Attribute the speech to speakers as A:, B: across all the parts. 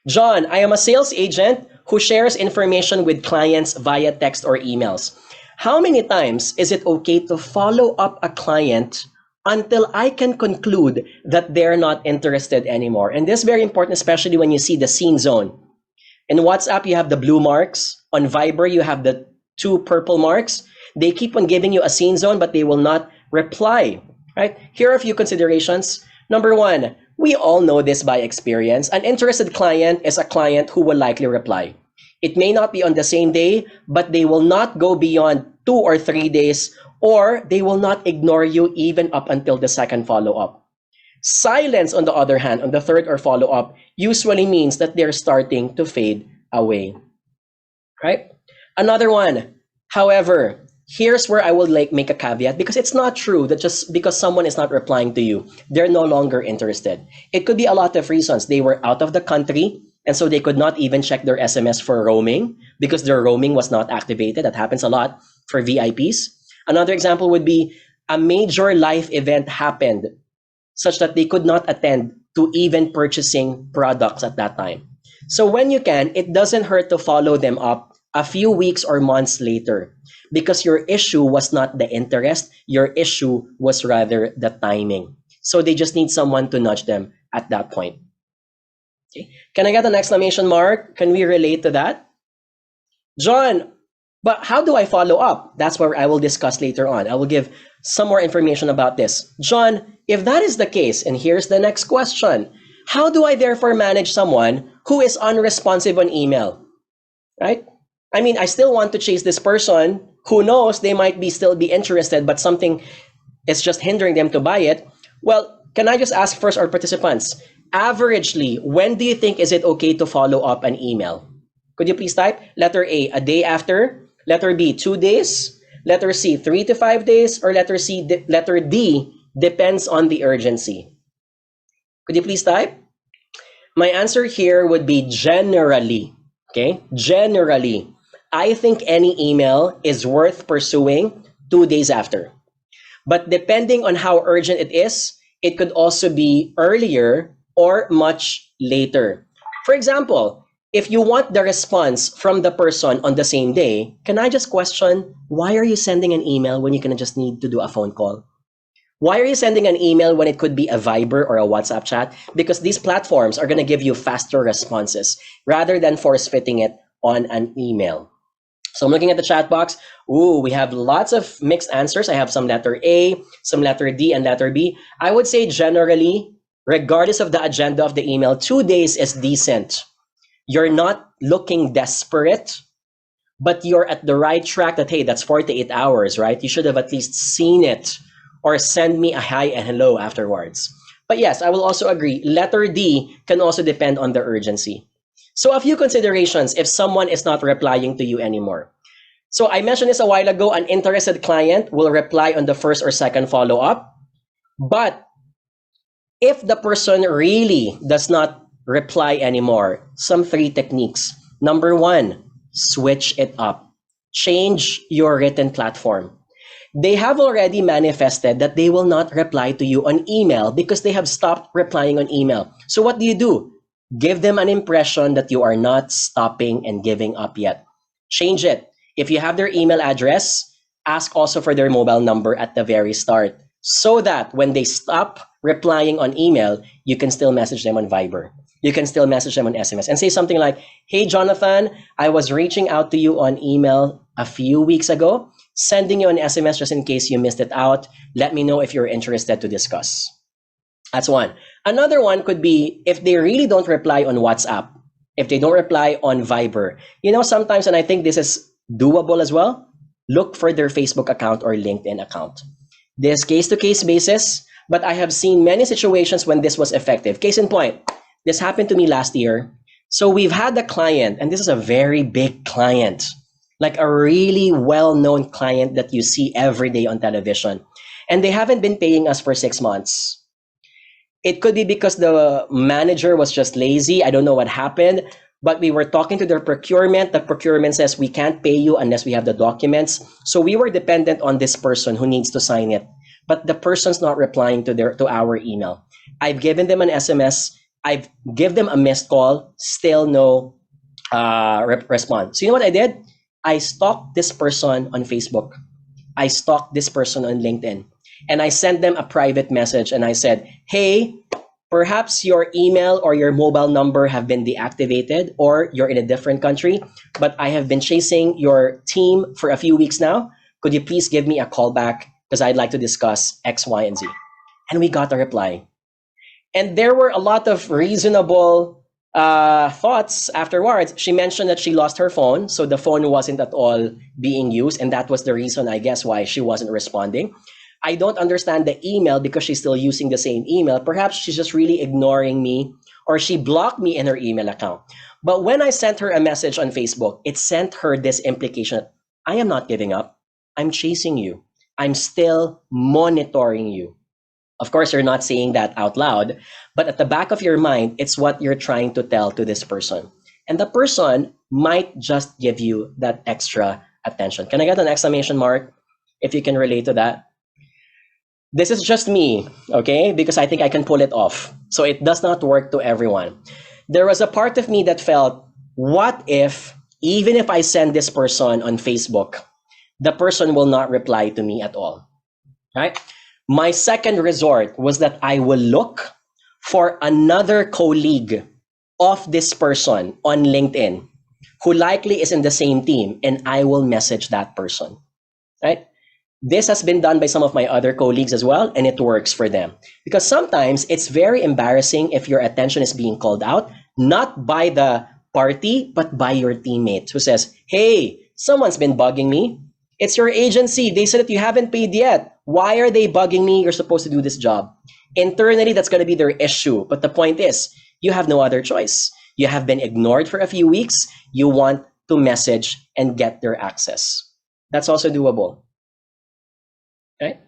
A: John, I am a sales agent who shares information with clients via text or emails. How many times is it okay to follow up a client until I can conclude that they're not interested anymore? And this is very important, especially when you see the scene zone. In WhatsApp, you have the blue marks. On Viber, you have the two purple marks. They keep on giving you a scene zone, but they will not reply, right? Here are a few considerations. Number one, we all know this by experience. An interested client is a client who will likely reply. It may not be on the same day, but they will not go beyond 2 or 3 days, or they will not ignore you even up until the second follow-up. Silence, on the other hand, on the third or follow-up, usually means that they're starting to fade away, right? Another one, however, here's where I will make a caveat, because it's not true that just because someone is not replying to you, they're no longer interested. It could be a lot of reasons. They were out of the country, and so they could not even check their SMS for roaming because their roaming was not activated. That happens a lot for VIPs. Another example would be a major life event happened such that they could not attend to even purchasing products at that time. So when you can, it doesn't hurt to follow them up a few weeks or months later, because your issue was not the interest, your issue was rather the timing. So they just need someone to nudge them at that point. Okay. Can I get an exclamation mark? Can we relate to that? John, but how do I follow up? That's what I will discuss later on. I will give some more information about this. John, if that is the case, and here's the next question, how do I therefore manage someone who is unresponsive on email, right? I mean, I still want to chase this person. Who knows, they might still be interested, but something is just hindering them to buy it. Well, can I just ask first our participants, averagely, when do you think is it okay to follow up an email? Could you please type? Letter A, a day after. Letter B, 2 days. Letter C, 3 to 5 days. Or letter D, depends on the urgency. Could you please type? My answer here would be generally. Okay, generally, I think any email is worth pursuing 2 days after. But depending on how urgent it is, it could also be earlier or much later. For example, if you want the response from the person on the same day, can I just question, why are you sending an email when you can just need to do a phone call? Why are you sending an email when it could be a Viber or a WhatsApp chat? Because these platforms are going to give you faster responses rather than force-fitting it on an email. So I'm looking at the chat box. Ooh, we have lots of mixed answers. I have some letter A, some letter D, and letter B. I would say generally, regardless of the agenda of the email, 2 days is decent. You're not looking desperate, but you're at the right track that, hey, that's 48 hours, right? You should have at least seen it or send me a hi and hello afterwards. But yes, I will also agree. Letter D can also depend on the urgency. So a few considerations if someone is not replying to you anymore. So I mentioned this a while ago, an interested client will reply on the first or second follow-up. But if the person really does not reply anymore, some 3 techniques. Number 1, switch it up. Change your written platform. They have already manifested that they will not reply to you on email because they have stopped replying on email. So what do? Give them an impression that you are not stopping and giving up yet. Change it. If you have their email address, ask also for their mobile number at the very start, so that when they stop replying on email, you can still message them on Viber. You can still message them on SMS and say something like, hey, Jonathan, I was reaching out to you on email a few weeks ago, sending you an SMS just in case you missed it out. Let me know if you're interested to discuss. That's one. Another one could be if they really don't reply on WhatsApp, if they don't reply on Viber. You know, sometimes, and I think this is doable as well, look for their Facebook account or LinkedIn account. This case-to-case basis, but I have seen many situations when this was effective. Case in point, this happened to me last year. So we've had a client, and this is a very big client, like a really well-known client that you see every day on television. And they haven't been paying us for 6 months. It could be because the manager was just lazy. I don't know what happened, but we were talking to their procurement. The procurement says we can't pay you unless we have the documents. So we were dependent on this person who needs to sign it, but the person's not replying to our email. I've given them an SMS. I've give them a missed call, still no response. So you know what I did? I stalked this person on Facebook. I stalked this person on LinkedIn. And I sent them a private message and I said, hey, perhaps your email or your mobile number have been deactivated or you're in a different country, but I have been chasing your team for a few weeks now. Could you please give me a call back because I'd like to discuss X, Y, and Z? And we got a reply. And there were a lot of reasonable thoughts afterwards. She mentioned that she lost her phone, so the phone wasn't at all being used, and that was the reason, I guess, why she wasn't responding. I don't understand the email because she's still using the same email. Perhaps she's just really ignoring me, or she blocked me in her email account. But when I sent her a message on Facebook, it sent her this implication: I am not giving up. I'm chasing you. I'm still monitoring you. Of course, you're not saying that out loud, but at the back of your mind, it's what you're trying to tell to this person. And the person might just give you that extra attention. Can I get an exclamation mark if you can relate to that? This is just me, okay? Because I think I can pull it off. So it does not work to everyone. There was a part of me that felt, what if, even if I send this person on Facebook, the person will not reply to me at all, right? My second resort was that I will look for another colleague of this person on LinkedIn who likely is in the same team, and I will message that person, right? This has been done by some of my other colleagues as well, and it works for them. Because sometimes it's very embarrassing if your attention is being called out, not by the party, but by your teammate who says, hey, someone's been bugging me. It's your agency. They said that you haven't paid yet. Why are they bugging me? You're supposed to do this job. Internally, that's going to be their issue. But the point is, you have no other choice. You have been ignored for a few weeks. You want to message and get their access. That's also doable. Okay?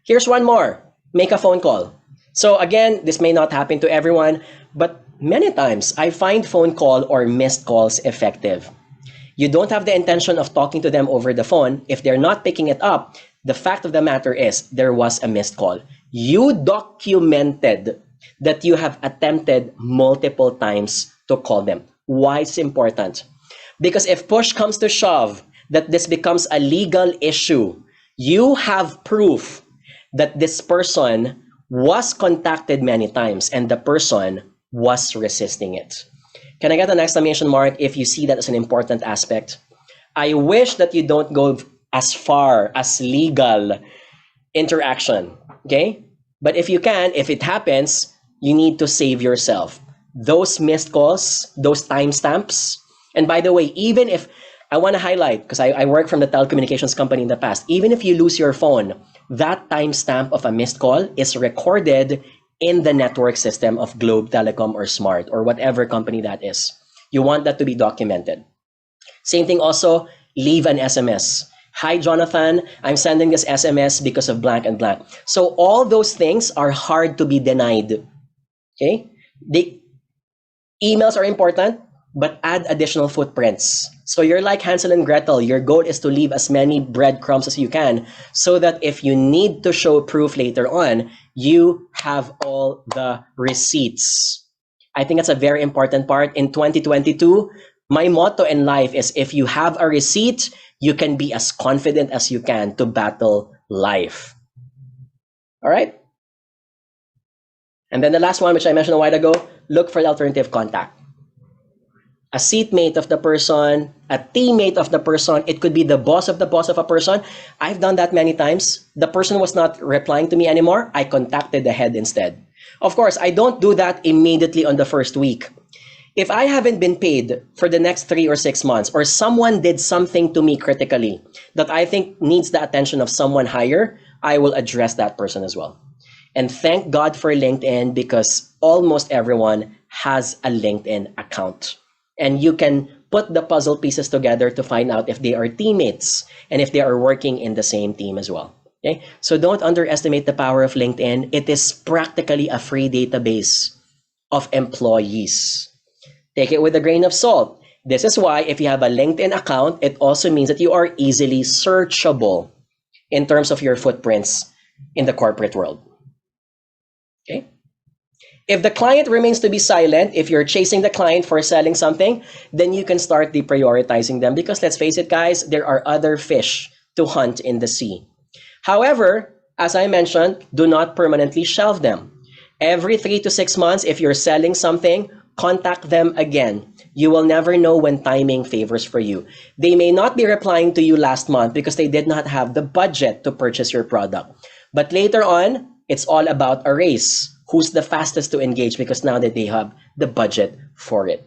A: Here's one more. Make a phone call. So again, this may not happen to everyone, but many times I find phone call or missed calls effective. You don't have the intention of talking to them over the phone. If they're not picking it up, the fact of the matter is there was a missed call. You documented that you have attempted multiple times to call them. Why it's important? Because if push comes to shove, that this becomes a legal issue, you have proof that this person was contacted many times and the person was resisting it. Can I get an exclamation mark if you see that as an important aspect? I wish that you don't go as far as legal interaction, okay? But if you can, if it happens, you need to save yourself. Those missed calls, those timestamps, and by the way, even if, I want to highlight, because I work from the telecommunications company in the past, even if you lose your phone, that timestamp of a missed call is recorded in the network system of Globe, Telecom, or Smart, or whatever company that is. You want that to be documented. Same thing also, leave an SMS. Hi, Jonathan, I'm sending this SMS because of blank and blank. So all those things are hard to be denied, okay? The emails are important, but add additional footprints. So you're like Hansel and Gretel. Your goal is to leave as many breadcrumbs as you can so that if you need to show proof later on, you have all the receipts. I think that's a very important part. In 2022, my motto in life is if you have a receipt, you can be as confident as you can to battle life. All right? And then the last one, which I mentioned a while ago, look for the alternative contact. A seatmate of the person, a teammate of the person, it could be the boss of a person. I've done that many times. The person was not replying to me anymore. I contacted the head instead. Of course, I don't do that immediately on the first week. If I haven't been paid for the next 3 or 6 months, or someone did something to me critically that I think needs the attention of someone higher, I will address that person as well. And thank God for LinkedIn, because almost everyone has a LinkedIn account. And you can put the puzzle pieces together to find out if they are teammates and if they are working in the same team as well. Okay? So don't underestimate the power of LinkedIn. It is practically a free database of employees. Take it with a grain of salt. This is why if you have a LinkedIn account, it also means that you are easily searchable in terms of your footprints in the corporate world. Okay? If the client remains to be silent, if you're chasing the client for selling something, then you can start deprioritizing them, because let's face it, guys, there are other fish to hunt in the sea. However, as I mentioned, do not permanently shelve them. Every 3 to 6 months, if you're selling something, contact them again. You will never know when timing favors for you. They may not be replying to you last month because they did not have the budget to purchase your product. But later on, it's all about a race. Who's the fastest to engage, because now that they have the budget for it.